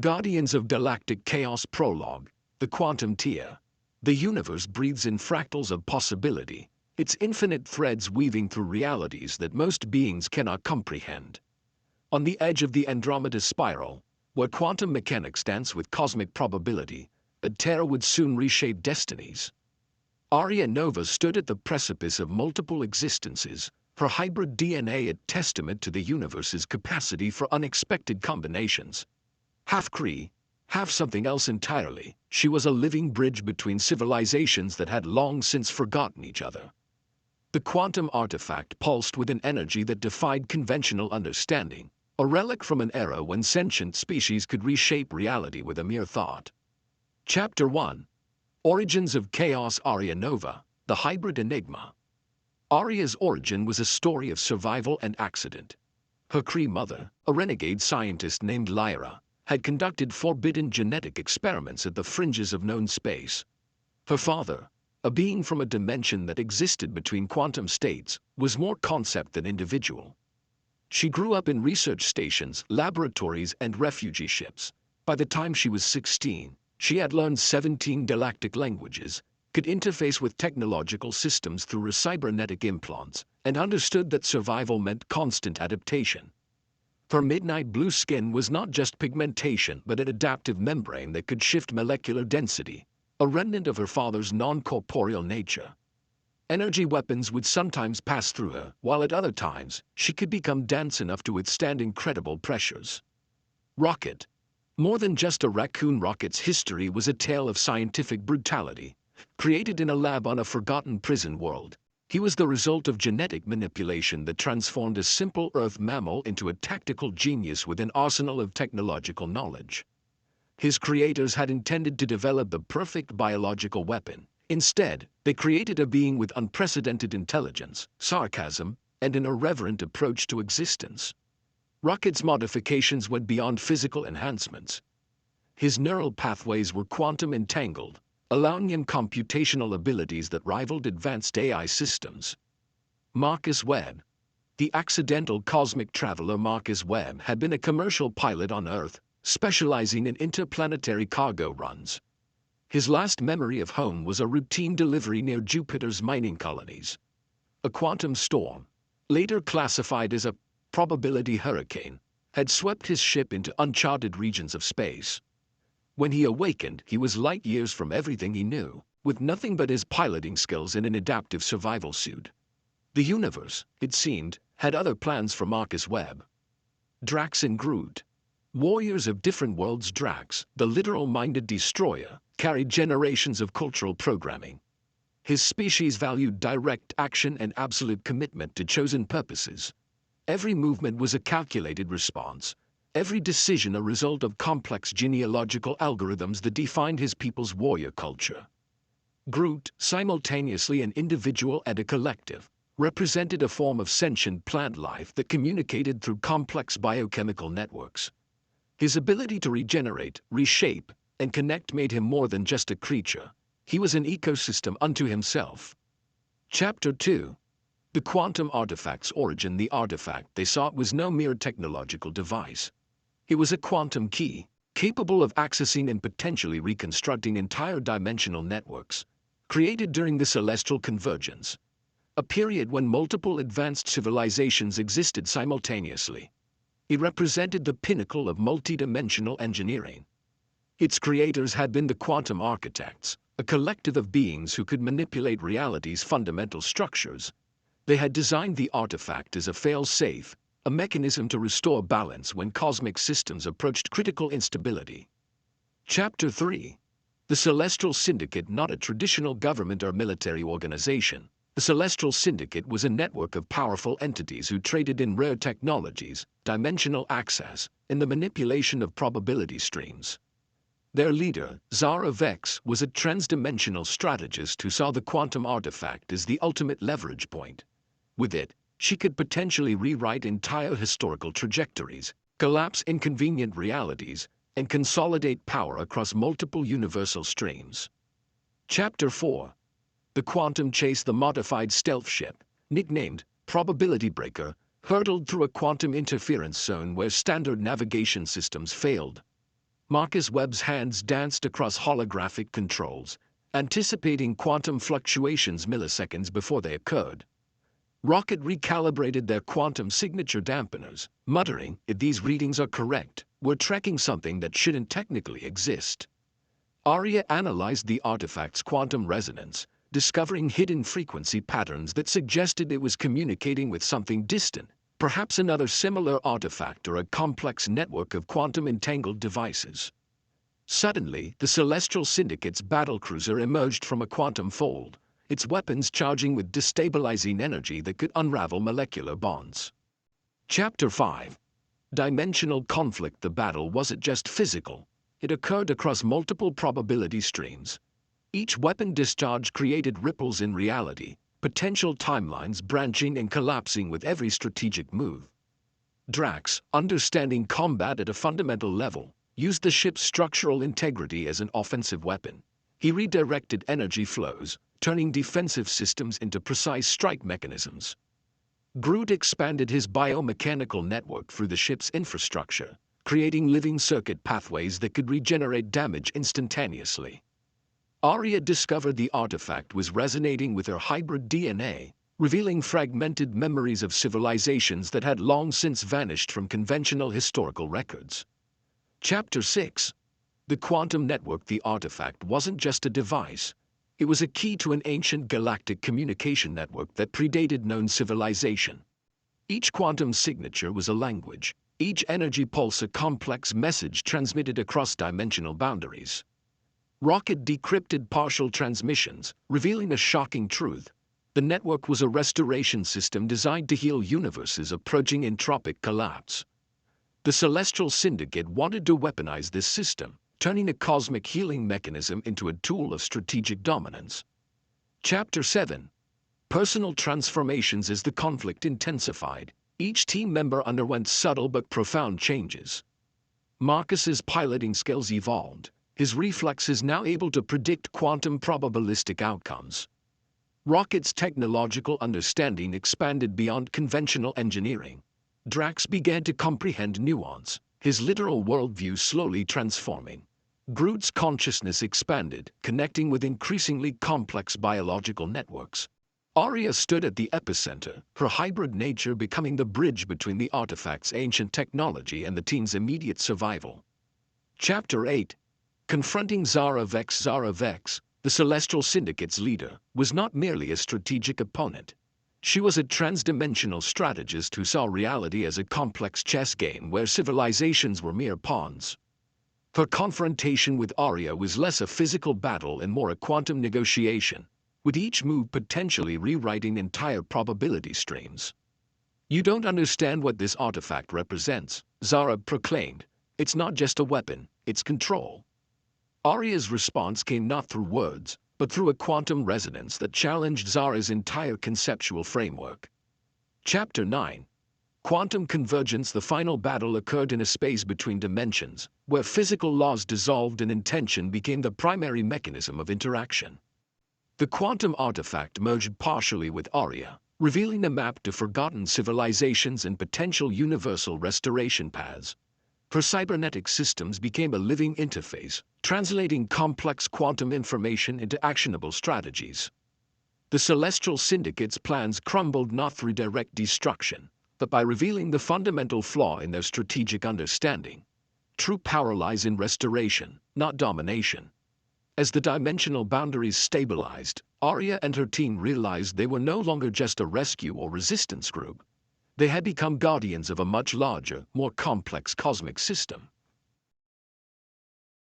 Guardians of Galactic Chaos Prologue, the Quantum Tier. The universe breathes in fractals of possibility, its infinite threads weaving through realities that most beings cannot comprehend. On the edge of the Andromeda spiral, where quantum mechanics dance with cosmic probability, a terror would soon reshape destinies. Arya Nova stood at the precipice of multiple existences, her hybrid DNA a testament to the universe's capacity for unexpected combinations. Half Kree, half something else entirely, she was a living bridge between civilizations that had long since forgotten each other. The quantum artifact pulsed with an energy that defied conventional understanding, a relic from an era when sentient species could reshape reality with a mere thought. Chapter 1. Origins of Chaos. Arya Nova, the Hybrid Enigma. Arya's origin was a story of survival and accident. Her Kree mother, a renegade scientist named Lyra, had conducted forbidden genetic experiments at the fringes of known space. Her father, a being from a dimension that existed between quantum states, was more concept than individual. She grew up in research stations, laboratories, and refugee ships. By the time she was 16, she had learned 17 galactic languages, could interface with technological systems through her cybernetic implants, and understood that survival meant constant adaptation. Her midnight blue skin was not just pigmentation but an adaptive membrane that could shift molecular density, a remnant of her father's non-corporeal nature. Energy weapons would sometimes pass through her, while at other times, she could become dense enough to withstand incredible pressures. Rocket. More than just a raccoon, Rocket's history was a tale of scientific brutality. Created in a lab on a forgotten prison world, he was the result of genetic manipulation that transformed a simple Earth mammal into a tactical genius with an arsenal of technological knowledge. His creators had intended to develop the perfect biological weapon. Instead, they created a being with unprecedented intelligence, sarcasm, and an irreverent approach to existence. Rocket's modifications went beyond physical enhancements. His neural pathways were quantum entangled, allowing him computational abilities that rivaled advanced AI systems. Marcus Webb. The accidental cosmic traveler Marcus Webb had been a commercial pilot on Earth, specializing in interplanetary cargo runs. His last memory of home was a routine delivery near Jupiter's mining colonies. A quantum storm, later classified as a probability hurricane, had swept his ship into uncharted regions of space. When he awakened, he was light years from everything he knew, with nothing but his piloting skills and an adaptive survival suit. The universe, it seemed, had other plans for Marcus Webb. Drax and Groot. Warriors of different worlds, Drax, the literal-minded destroyer, carried generations of cultural programming. His species valued direct action and absolute commitment to chosen purposes. Every movement was a calculated response, every decision a result of complex genealogical algorithms that defined his people's warrior culture. Groot, simultaneously an individual and a collective, represented a form of sentient plant life that communicated through complex biochemical networks. His ability to regenerate, reshape, and connect made him more than just a creature. He was an ecosystem unto himself. Chapter 2. The Quantum Artifact's origin. The artifact they sought was no mere technological device. It was a quantum key, capable of accessing and potentially reconstructing entire dimensional networks, created during the Celestial Convergence, a period when multiple advanced civilizations existed simultaneously. It represented the pinnacle of multidimensional engineering. Its creators had been the quantum architects, a collective of beings who could manipulate reality's fundamental structures. They had designed the artifact as a fail-safe, a mechanism to restore balance when cosmic systems approached critical instability. Chapter 3. The Celestial Syndicate. Not a traditional government or military organization, the Celestial Syndicate was a network of powerful entities who traded in rare technologies, dimensional access, and the manipulation of probability streams. Their leader, Zara Vex, was a transdimensional strategist who saw the quantum artifact as the ultimate leverage point. With it, she could potentially rewrite entire historical trajectories, collapse inconvenient realities, and consolidate power across multiple universal streams. Chapter 4. The Quantum Chase. The modified stealth ship, nicknamed Probability Breaker, hurtled through a quantum interference zone where standard navigation systems failed. Marcus Webb's hands danced across holographic controls, anticipating quantum fluctuations milliseconds before they occurred. Rocket recalibrated their quantum signature dampeners, muttering, "If these readings are correct, we're tracking something that shouldn't technically exist." Arya analyzed the artifact's quantum resonance, discovering hidden frequency patterns that suggested it was communicating with something distant, perhaps another similar artifact or a complex network of quantum-entangled devices. Suddenly, the Celestial Syndicate's battlecruiser emerged from a quantum fold, its weapons charging with destabilizing energy that could unravel molecular bonds. Chapter 5. Dimensional Conflict. The battle wasn't just physical. It occurred across multiple probability streams. Each weapon discharge created ripples in reality, potential timelines branching and collapsing with every strategic move. Drax, understanding combat at a fundamental level, used the ship's structural integrity as an offensive weapon. He redirected energy flows, turning defensive systems into precise strike mechanisms. Groot expanded his biomechanical network through the ship's infrastructure, creating living circuit pathways that could regenerate damage instantaneously. Arya discovered the artifact was resonating with her hybrid DNA, revealing fragmented memories of civilizations that had long since vanished from conventional historical records. Chapter 6. The Quantum Network. The artifact wasn't just a device. It was a key to an ancient galactic communication network that predated known civilization. Each quantum signature was a language, each energy pulse a complex message transmitted across dimensional boundaries. Rocket decrypted partial transmissions, revealing a shocking truth. The network was a restoration system designed to heal universes approaching entropic collapse. The Celestial Syndicate wanted to weaponize this system, turning a cosmic healing mechanism into a tool of strategic dominance. Chapter 7. Personal transformations. As the conflict intensified, each team member underwent subtle but profound changes. Marcus's piloting skills evolved, his reflexes now able to predict quantum probabilistic outcomes. Rocket's technological understanding expanded beyond conventional engineering. Drax began to comprehend nuance, his literal worldview slowly transforming. Groot's consciousness expanded, connecting with increasingly complex biological networks. Arya stood at the epicenter, her hybrid nature becoming the bridge between the artifact's ancient technology and the team's immediate survival. Chapter 8. Confronting Zara Vex. Zara Vex, the Celestial Syndicate's leader, was not merely a strategic opponent. She was a transdimensional strategist who saw reality as a complex chess game where civilizations were mere pawns. Her confrontation with Arya was less a physical battle and more a quantum negotiation, with each move potentially rewriting entire probability streams. "You don't understand what this artifact represents," Zara proclaimed. "It's not just a weapon, it's control." Arya's response came not through words, but through a quantum resonance that challenged Zara's entire conceptual framework. Chapter 9. Quantum Convergence. The final battle occurred in a space between dimensions, where physical laws dissolved and intention became the primary mechanism of interaction. The quantum artifact merged partially with Arya, revealing a map to forgotten civilizations and potential universal restoration paths. Her cybernetic systems became a living interface, translating complex quantum information into actionable strategies. The Celestial Syndicate's plans crumbled not through direct destruction, but by revealing the fundamental flaw in their strategic understanding. True power lies in restoration, not domination. As the dimensional boundaries stabilized, Arya and her team realized they were no longer just a rescue or resistance group. They had become guardians of a much larger, more complex cosmic system.